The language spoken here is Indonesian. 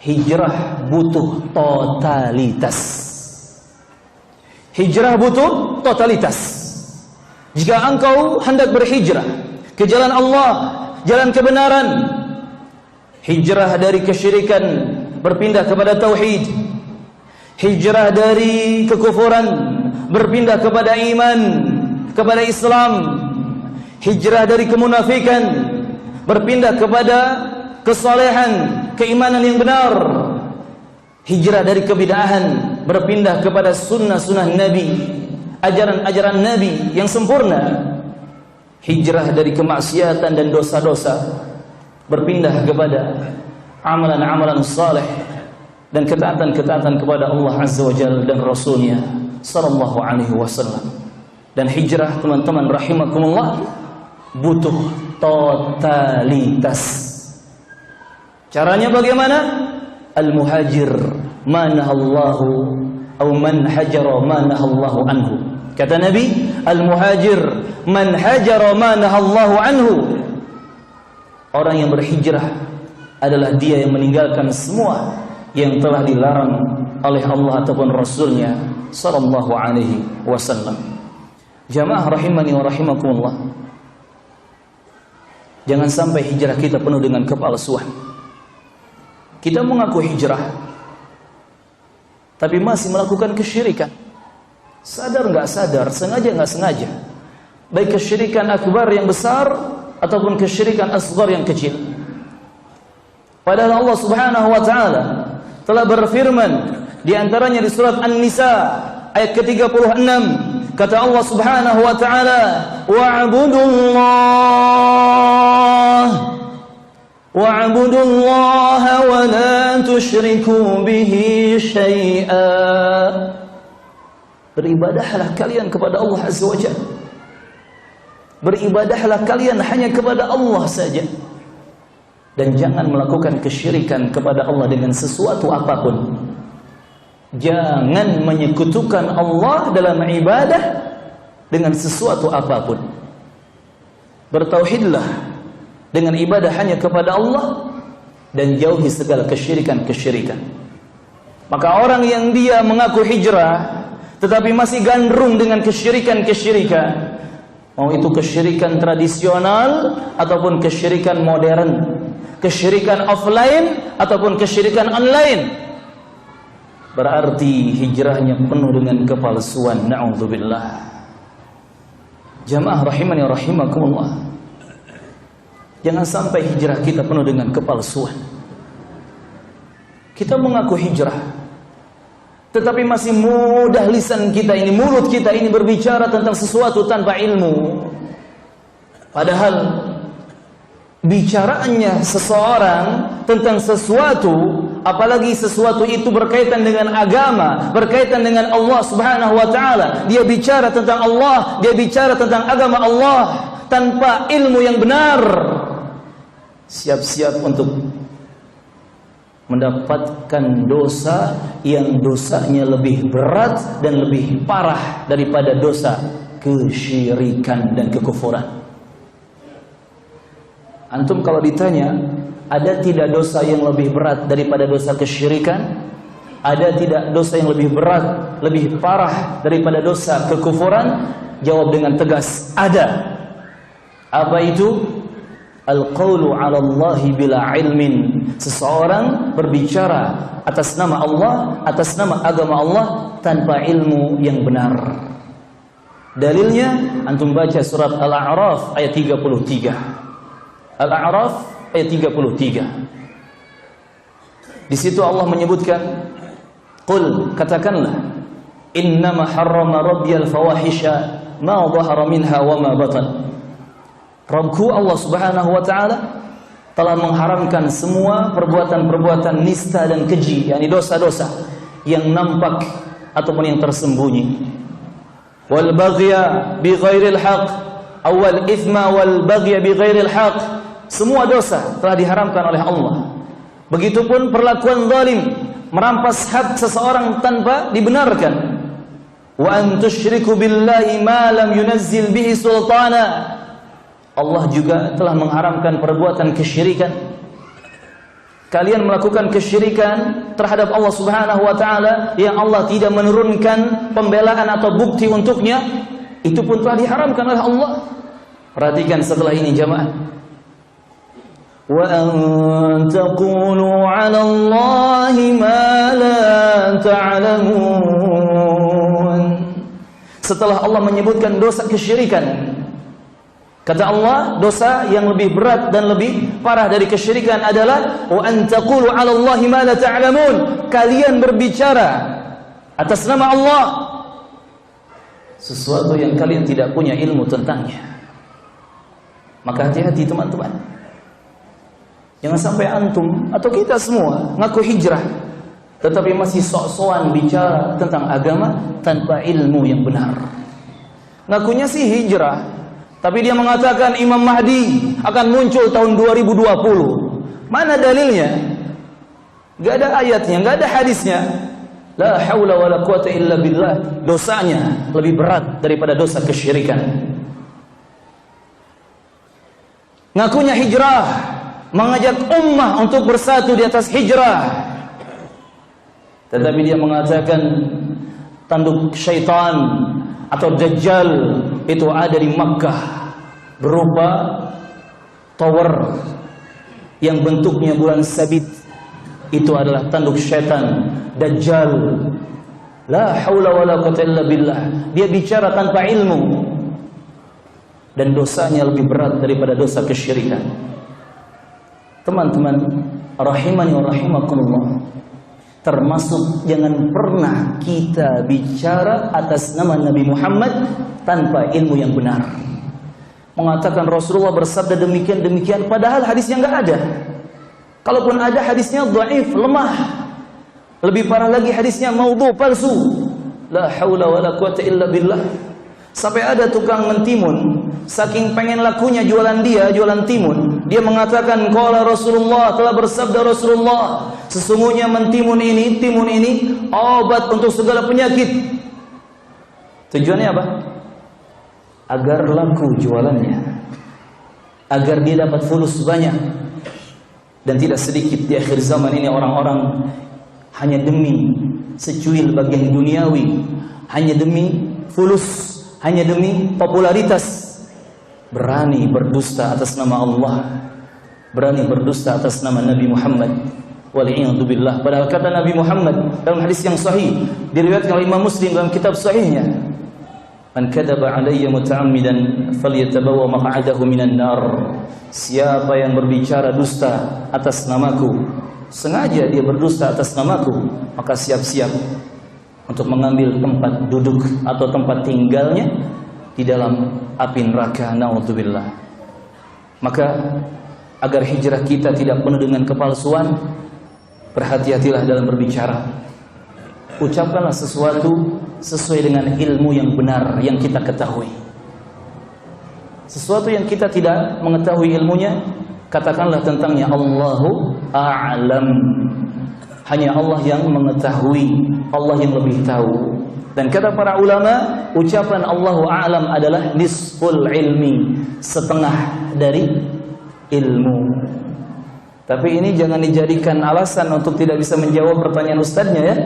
hijrah butuh totalitas. Hijrah butuh totalitas. Jika engkau hendak berhijrah ke jalan Allah, jalan kebenaran, hijrah dari kesyirikan berpindah kepada tauhid, hijrah dari kekufuran berpindah kepada iman, kepada Islam, hijrah dari kemunafikan berpindah kepada kesalehan, keimanan yang benar, hijrah dari kebid'ahan berpindah kepada sunnah-sunnah Nabi, ajaran-ajaran Nabi yang sempurna, hijrah dari kemaksiatan dan dosa-dosa berpindah kepada amalan-amalan saleh dan ketaatan-ketaatan kepada Allah Azza wa Jalla dan Rasulnya sallallahu alaihi wasallam. Dan hijrah, teman-teman rahimakumullah, butuh totalitas. Caranya bagaimana? Al-muhajir manahallahu atau man hajara manahallahu anhu. Kata Nabi, al-muhajir man hajara manahallahu anhu. Orang yang berhijrah adalah dia yang meninggalkan semua yang telah dilarang oleh Allah ataupun Rasulnya sallallahu alaihi wasallam. Jamaah rahimani wa rahimakumullah, jangan sampai hijrah kita penuh dengan kepalsuan. Kita mengaku hijrah tapi masih melakukan kesyirikan. Sadar nggak sadar, sengaja nggak sengaja, baik kesyirikan akbar yang besar ataupun kesyirikan asghar yang kecil. Padahal Allah Subhanahu wa taala telah berfirman di antaranya di surat An-Nisa ayat ke-36, kata Allah Subhanahu wa taala, wa'budullaha wa la tusyriku bihi syai'a. Beribadahlah kalian kepada Allah Azza wa Jalla. Beribadahlah kalian hanya kepada Allah saja. Dan jangan melakukan kesyirikan kepada Allah dengan sesuatu apapun. Jangan menyekutukan Allah dalam ibadah dengan sesuatu apapun. Bertauhidlah dengan ibadah hanya kepada Allah dan jauhi segala kesyirikan-kesyirikan. Maka orang yang dia mengaku hijrah tetapi masih gandrung dengan kesyirikan-kesyirikan, mau itu kesyirikan tradisional ataupun kesyirikan modern, kesyirikan offline ataupun kesyirikan online, berarti hijrahnya penuh dengan kepalsuan. Na'udzubillah. Jamaah rahimani wa rahimakumullah, jangan sampai hijrah kita penuh dengan kepalsuan. Kita mengaku hijrah tetapi masih mudah lisan kita ini, mulut kita ini berbicara tentang sesuatu tanpa ilmu. Padahal bicaraannya seseorang tentang sesuatu, apalagi sesuatu itu berkaitan dengan agama, berkaitan dengan Allah Subhanahu wa taala, dia bicara tentang Allah, dia bicara tentang agama Allah tanpa ilmu yang benar, siap-siap untuk mendapatkan dosa yang dosanya lebih berat dan lebih parah daripada dosa kesyirikan dan kekufuran. Antum kalau ditanya, ada tidak dosa yang lebih berat daripada dosa kesyirikan? Ada tidak dosa yang lebih berat, lebih parah daripada dosa kekufuran? Jawab dengan tegas, ada. Apa itu? Al-qawlu 'ala Allahi bila ilmin. Seseorang berbicara atas nama Allah, atas nama agama Allah tanpa ilmu yang benar. Dalilnya antum baca surat Al-A'raf ayat 33. Al-A'raf ayat 33. Di situ Allah menyebutkan, qul, katakanlah, innama harrama rabbiyal fawahisha ma dhahara minha wa ma batan. Rabbku Allah Subhanahu wa taala telah mengharamkan semua perbuatan-perbuatan nista dan keji, yakni dosa-dosa yang nampak ataupun yang tersembunyi. Wal baghya bi ghairil haqq, awal ithma wal baghya bi ghairil haqq. Semua dosa telah diharamkan oleh Allah. Begitupun perlakuan zalim, merampas hak seseorang tanpa dibenarkan. Wa an tusyriku billahi ma lam yunazzil bihi sultana. Allah juga telah mengharamkan perbuatan kesyirikan. kalian melakukan kesyirikan terhadap Allah Subhanahu wa taala yang Allah tidak menurunkan pembelaan atau bukti untuknya, itu pun telah diharamkan oleh Allah. Perhatikan setelah ini jamaah. Wa an taqulu 'ala Allahi ma la ta'lamun. Setelah Allah menyebutkan dosa kesyirikan, kata Allah, dosa yang lebih berat dan lebih parah dari kesyirikan adalah wa an taqulu 'ala Allahi ma la ta'lamun. Kalian berbicara atas nama Allah sesuatu yang kalian tidak punya ilmu tentangnya. Maka hati-hati teman-teman. Jangan sampai antum atau kita semua ngaku hijrah tetapi masih sok-sokan bicara tentang agama tanpa ilmu yang benar. Ngakunya sih hijrah, tapi dia mengatakan Imam Mahdi akan muncul tahun 2020. Mana dalilnya? Gak ada ayatnya, gak ada hadisnya. La haula wala quwata illa billah. Dosanya lebih berat daripada dosa kesyirikan. Ngakunya hijrah, mengajak ummah untuk bersatu di atas hijrah, tetapi dia mengatakan tanduk syaitan atau dajjal itu ada di Makkah berupa tower yang bentuknya bulan sabit. Itu adalah tanduk syaitan, dajjal. La haula wala quwwata illa billah. Dia bicara tanpa ilmu dan dosanya lebih berat daripada dosa kesyirikan. Teman-teman rahimani wa rahimakumullah, termasuk jangan pernah kita bicara atas nama Nabi Muhammad tanpa ilmu yang benar. Mengatakan Rasulullah bersabda demikian-demikian padahal hadisnya enggak ada. Kalaupun ada hadisnya dhaif, lemah. Lebih parah lagi hadisnya maudhu, palsu. La haula wala quwata illa billah. Sampai ada tukang mentimun, saking pengen lakunya jualan timun, dia mengatakan qala Rasulullah, telah bersabda Rasulullah, sesungguhnya timun ini obat untuk segala penyakit. Tujuannya apa? Agar laku jualannya, agar dia dapat fulus banyak. Dan tidak sedikit di akhir zaman ini orang-orang hanya demi secuil bagian duniawi, hanya demi fulus, hanya demi popularitas, berani berdusta atas nama Allah, berani berdusta atas nama Nabi Muhammad. Wal'iyadu billah. Padahal kata Nabi Muhammad dalam hadis yang sahih, diriwayatkan oleh Imam Muslim dalam kitab sahihnya, man kadzaba alayya muta'ammidan falyatabawwa maq'adahu minan nar. Siapa yang berbicara dusta atas namaku, sengaja dia berdusta atas namaku, maka siap-siap untuk mengambil tempat duduk atau tempat tinggalnya di dalam api neraka. Na'udzubillah. Maka agar hijrah kita tidak penuh dengan kepalsuan, berhati-hatilah dalam berbicara. Ucapkanlah sesuatu sesuai dengan ilmu yang benar yang kita ketahui. Sesuatu yang kita tidak mengetahui ilmunya, katakanlah tentangnya Allahu a'lam. Hanya Allah yang mengetahui, Allah yang lebih tahu. Dan kata para ulama, ucapan Allahu a'lam adalah nisful ilmi, setengah dari ilmu. Tapi ini jangan dijadikan alasan untuk tidak bisa menjawab pertanyaan ustadznya ya.